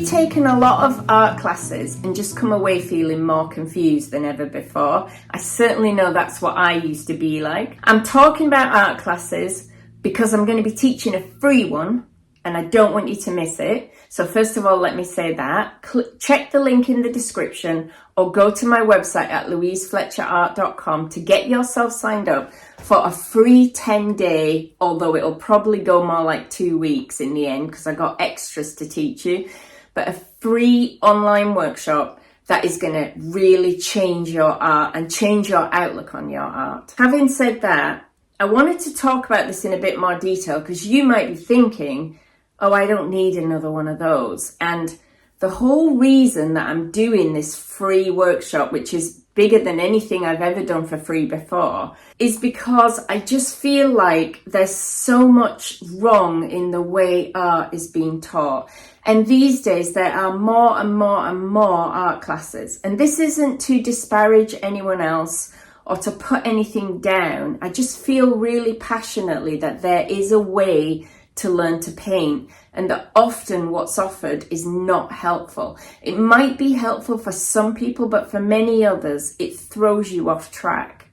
you taken a lot of art classes and just come away feeling more confused than ever before? I certainly know that's what I used to be like. I'm talking about art classes because I'm going to be teaching a free one and I don't want you to miss it. So first of all, let me say that. Check the link in the description or go to my website at louisefletcherart.com to get yourself signed up for a free 10-day, although it'll probably go more like 2 weeks in the end because I got extras to teach you, but a free online workshop that is going to really change your art and change your outlook on your art. Having said that, I wanted to talk about this in a bit more detail because you might be thinking, oh, I don't need another one of those. And the whole reason that I'm doing this free workshop, which is bigger than anything I've ever done for free before, is because I just feel like there's so much wrong in the way art is being taught. And these days there are more and more and more art classes. And this isn't to disparage anyone else or to put anything down. I just feel really passionately that there is a way to learn to paint, and that often what's offered is not helpful. It might be helpful for some people, but for many others, it throws you off track.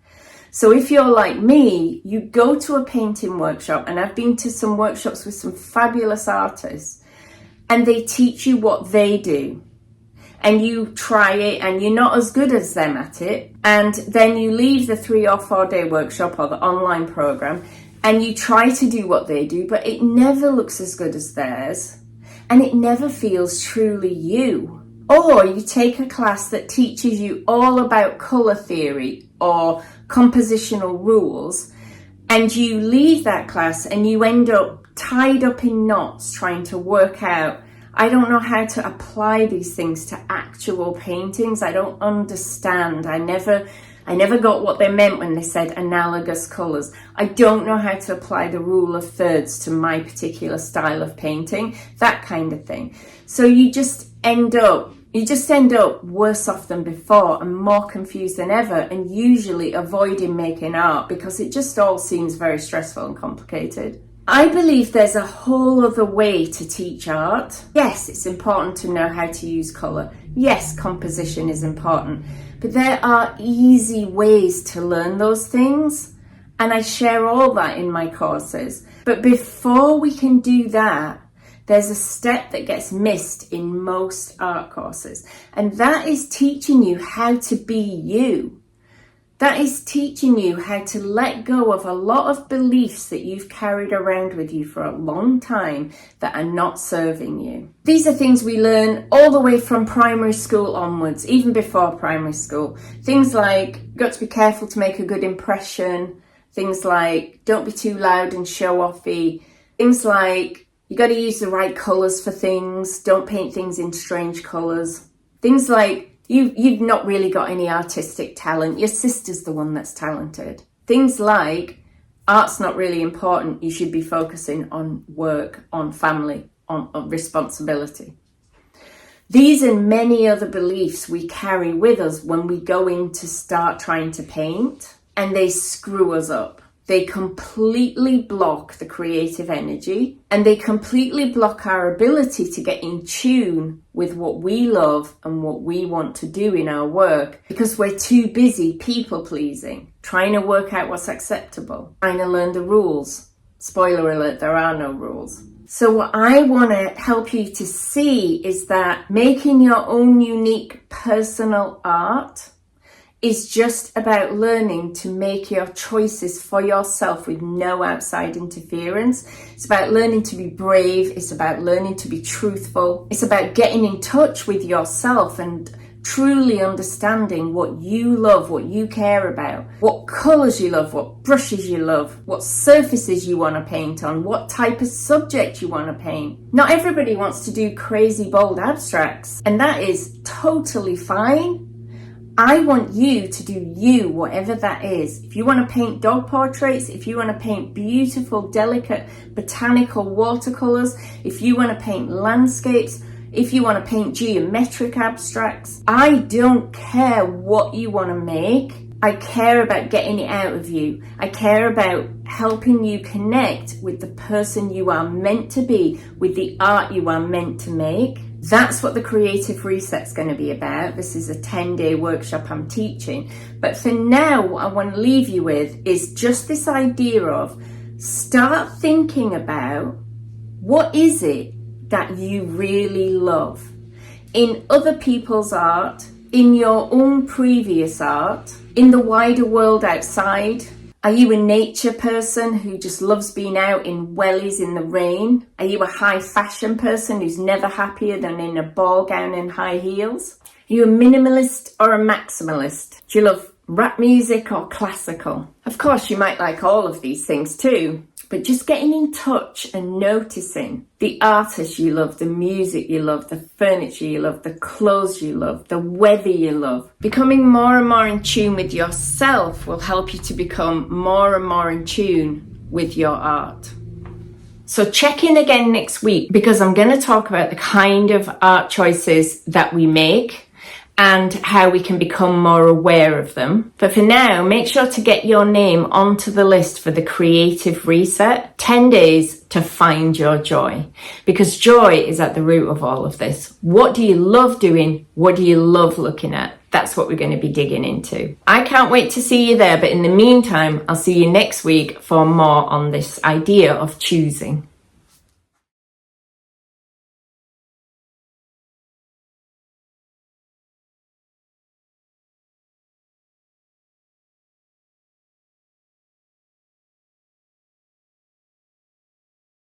So if you're like me, you go to a painting workshop, and I've been to some workshops with some fabulous artists, and they teach you what they do. And you try it and you're not as good as them at it. And then you leave the 3 or 4 day workshop or the online program and you try to do what they do, but it never looks as good as theirs and it never feels truly you. Or you take a class that teaches you all about colour theory or compositional rules and you leave that class and you end up tied up in knots trying to work out, I don't know how to apply these things to actual paintings. I don't understand. I never got what they meant when they said analogous colours. I don't know how to apply the rule of thirds to my particular style of painting, that kind of thing. So you just end up worse off than before and more confused than ever, and usually avoiding making art because it just all seems very stressful and complicated. I believe there's a whole other way to teach art. Yes, it's important to know how to use colour. Yes, composition is important. But there are easy ways to learn those things. And I share all that in my courses. But before we can do that, there's a step that gets missed in most art courses. And that is teaching you how to be you. That is teaching you how to let go of a lot of beliefs that you've carried around with you for a long time that are not serving you. These are things we learn all the way from primary school onwards, even before primary school. Things like, you've got to be careful to make a good impression. Things like, don't be too loud and show-offy. Things like, you got to use the right colours for things. Don't paint things in strange colours. Things like, You've not really got any artistic talent. Your sister's the one that's talented. Things like, art's not really important. You should be focusing on work, on family, on responsibility. These and many other beliefs we carry with us when we go in to start trying to paint, and they screw us up. They completely block the creative energy and they completely block our ability to get in tune with what we love and what we want to do in our work because we're too busy people pleasing, trying to work out what's acceptable, trying to learn the rules. Spoiler alert, there are no rules. So what I want to help you to see is that making your own unique personal art is just about learning to make your choices for yourself with no outside interference. It's about learning to be brave. It's about learning to be truthful. It's about getting in touch with yourself and truly understanding what you love, what you care about, what colours you love, what brushes you love, what surfaces you want to paint on, what type of subject you want to paint. Not everybody wants to do crazy, bold abstracts, and that is totally fine. I want you to do you, whatever that is. If you want to paint dog portraits, if you want to paint beautiful, delicate, botanical watercolours, if you want to paint landscapes, if you want to paint geometric abstracts, I don't care what you want to make. I care about getting it out of you. I care about helping you connect with the person you are meant to be, with the art you are meant to make. That's what the Creative Reset's going to be about. This is a 10-day workshop I'm teaching. But for now, what I want to leave you with is just this idea of start thinking about what is it that you really love in other people's art, in your own previous art, in the wider world outside. Are you a nature person who just loves being out in wellies in the rain? Are you a high fashion person who's never happier than in a ball gown and high heels? Are you a minimalist or a maximalist? Do you love rap music or classical? Of course, you might like all of these things too, but just getting in touch and noticing the artists you love, the music you love, the furniture you love, the clothes you love, the weather you love. Becoming more and more in tune with yourself will help you to become more and more in tune with your art. So check in again next week, because I'm going to talk about the kind of art choices that we make and how we can become more aware of them. But for now, make sure to get your name onto the list for the Creative Reset, 10 days to find your joy, because joy is at the root of all of this. What do you love doing? What do you love looking at? That's what we're going to be digging into. I can't wait to see you there, but in the meantime, I'll see you next week for more on this idea of choosing.